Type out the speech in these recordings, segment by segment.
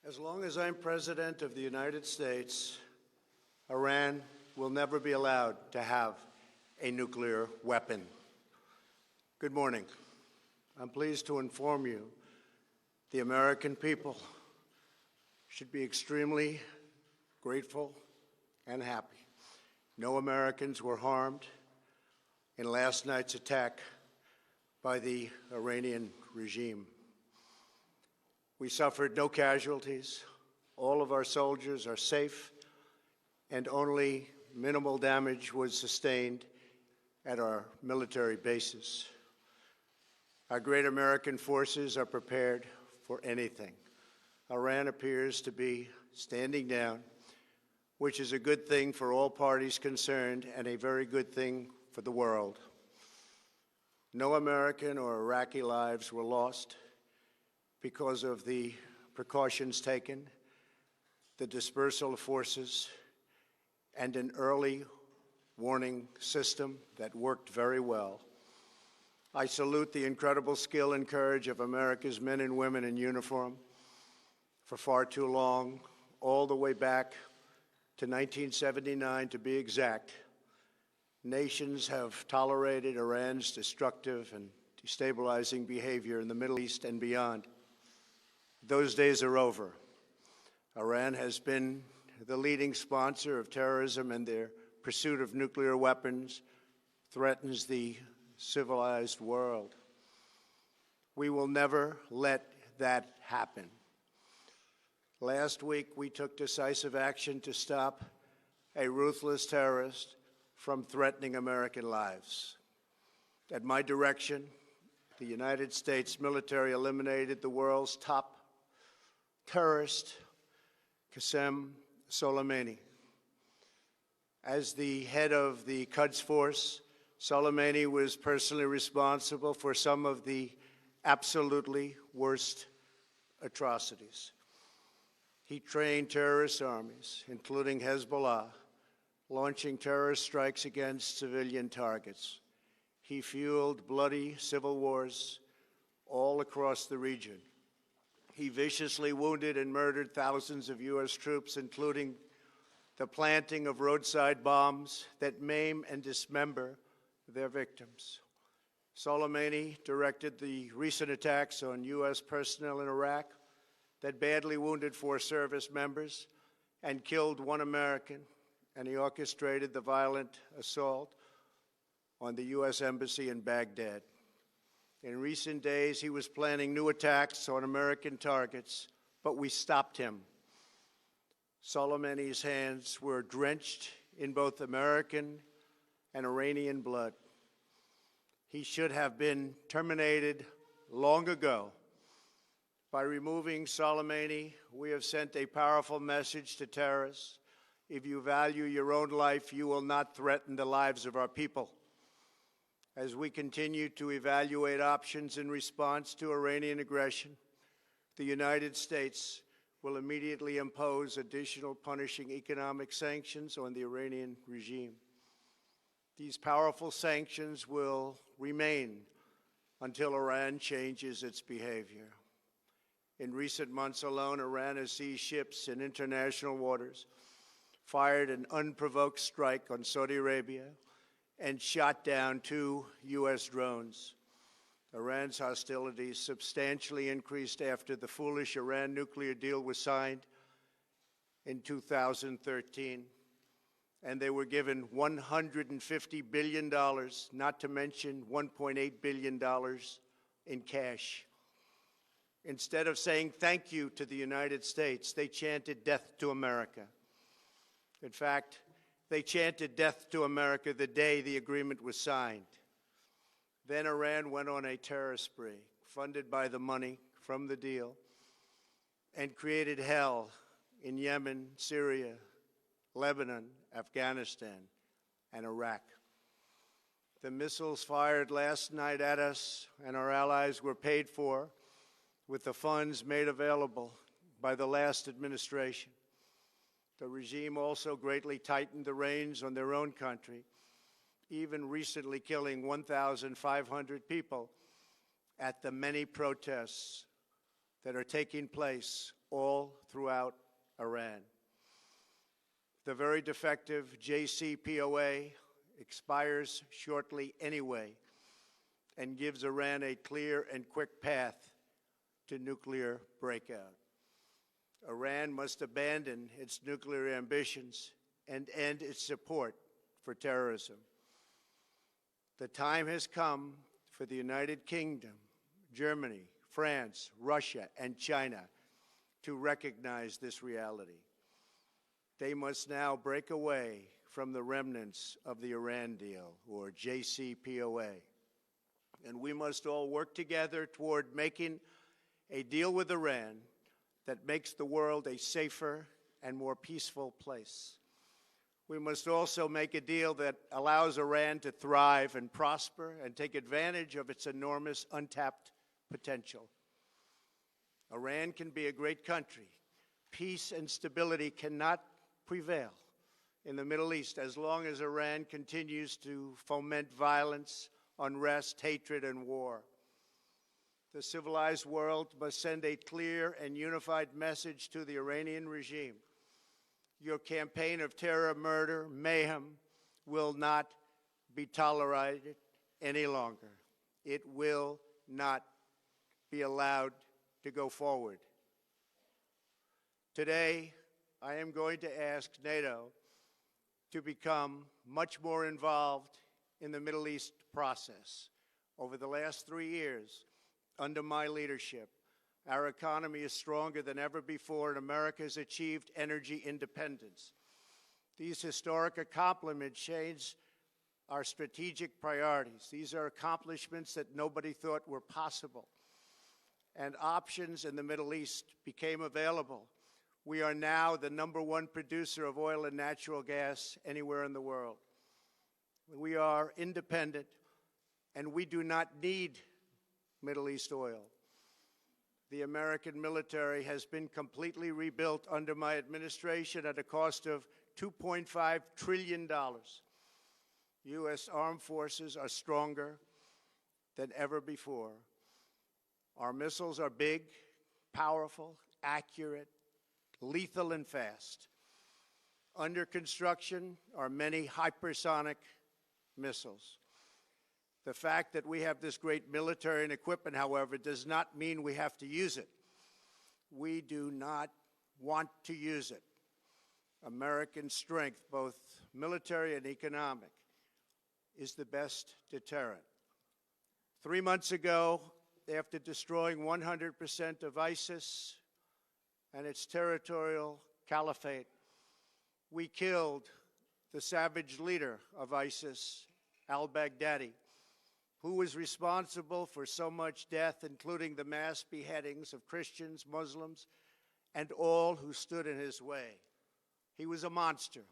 As long as I'm President of the United States, Iran will never be allowed to have a nuclear weapon. Good morning. I'm pleased to inform you the American people should be extremely grateful and happy. No Americans were harmed in last night's attack by the Iranian regime. We suffered no casualties. All of our soldiers are safe, and only minimal damage was sustained at our military bases. Our great American forces are prepared for anything. Iran appears to be standing down, which is a good thing for all parties concerned and a very good thing for the world. No American or Iraqi lives were lost because of the precautions taken, the dispersal of forces, and an early warning system that worked very well. I salute the incredible skill and courage of America's men and women in uniform. For far too long, all the way back to 1979 to be exact, nations have tolerated Iran's destructive and destabilizing behavior in the Middle East and beyond. Those days are over. Iran has been the leading sponsor of terrorism, and their pursuit of nuclear weapons threatens the civilized world. We will never let that happen. Last week, we took decisive action to stop a ruthless terrorist from threatening American lives. At my direction, the United States military eliminated the world's top terrorist, Qasem Soleimani. As the head of the Quds Force, Soleimani was personally responsible for some of the absolutely worst atrocities. He trained terrorist armies, including Hezbollah, launching terrorist strikes against civilian targets. He fueled bloody civil wars all across the region. He viciously wounded and murdered thousands of U.S. troops, including the planting of roadside bombs that maim and dismember their victims. Soleimani directed the recent attacks on U.S. personnel in Iraq that badly wounded 4 service members and killed 1 American, and he orchestrated the violent assault on the U.S. Embassy in Baghdad. In recent days, he was planning new attacks on American targets, but we stopped him. Soleimani's hands were drenched in both American and Iranian blood. He should have been terminated long ago. By removing Soleimani, we have sent a powerful message to terrorists. If you value your own life, you will not threaten the lives of our people. As we continue to evaluate options in response to Iranian aggression, the United States will immediately impose additional punishing economic sanctions on the Iranian regime. These powerful sanctions will remain until Iran changes its behavior. In recent months alone, Iran has seized ships in international waters, fired an unprovoked strike on Saudi Arabia, and shot down 2 U.S. drones. Iran's hostilities substantially increased after the foolish Iran nuclear deal was signed in 2013, and they were given $150 billion, not to mention $1.8 billion in cash. Instead of saying thank you to the United States, they chanted death to America. In fact, they chanted death to America the day the agreement was signed. Then Iran went on a terror spree, funded by the money from the deal, and created hell in Yemen, Syria, Lebanon, Afghanistan, and Iraq. The missiles fired last night at us and our allies were paid for with the funds made available by the last administration. The regime also greatly tightened the reins on their own country, even recently killing 1,500 people at the many protests that are taking place all throughout Iran. The very defective JCPOA expires shortly anyway and gives Iran a clear and quick path to nuclear breakout. Iran must abandon its nuclear ambitions and end its support for terrorism. The time has come for the United Kingdom, Germany, France, Russia, and China to recognize this reality. They must now break away from the remnants of the Iran deal, or JCPOA. And we must all work together toward making a deal with Iran that makes the world a safer and more peaceful place. We must also make a deal that allows Iran to thrive and prosper and take advantage of its enormous untapped potential. Iran can be a great country. Peace and stability cannot prevail in the Middle East as long as Iran continues to foment violence, unrest, hatred, and war. The civilized world must send a clear and unified message to the Iranian regime. Your campaign of terror, murder, mayhem will not be tolerated any longer. It will not be allowed to go forward. Today, I am going to ask NATO to become much more involved in the Middle East process. Over the last 3 years, under my leadership, our economy is stronger than ever before, and America has achieved energy independence. These historic accomplishments change our strategic priorities. These are accomplishments that nobody thought were possible. And options in the Middle East became available. We are now the #1 producer of oil and natural gas anywhere in the world. We are independent, and we do not need Middle East oil. The American military has been completely rebuilt under my administration at a cost of $2.5 trillion. U.S. armed forces are stronger than ever before. Our missiles are big, powerful, accurate, lethal, and fast. Under construction are many hypersonic missiles. The fact that we have this great military and equipment, however, does not mean we have to use it. We do not want to use it. American strength, both military and economic, is the best deterrent. 3 months ago, after destroying 100% of ISIS and its territorial caliphate, we killed the savage leader of ISIS, al-Baghdadi, who was responsible for so much death, including the mass beheadings of Christians, Muslims, and all who stood in his way. He was a monster.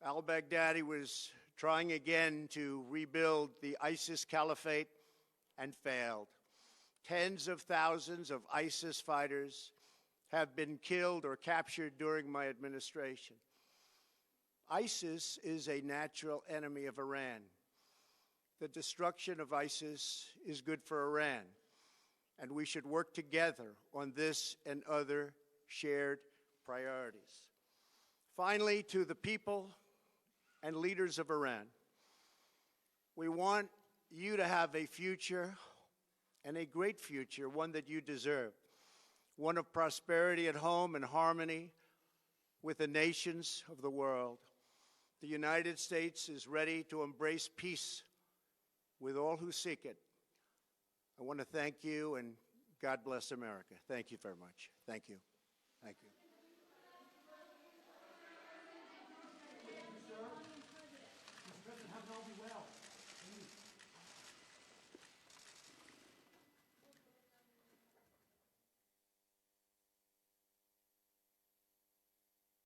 Al-Baghdadi was trying again to rebuild the ISIS caliphate and failed. Tens of thousands of ISIS fighters have been killed or captured during my administration. ISIS is a natural enemy of Iran. The destruction of ISIS is good for Iran, and we should work together on this and other shared priorities. Finally, to the people and leaders of Iran, we want you to have a future, and a great future, one that you deserve, one of prosperity at home and harmony with the nations of the world. The United States is ready to embrace peace with all who seek it. I want to thank you, and God bless America. Thank you very much. Thank you. Thank you.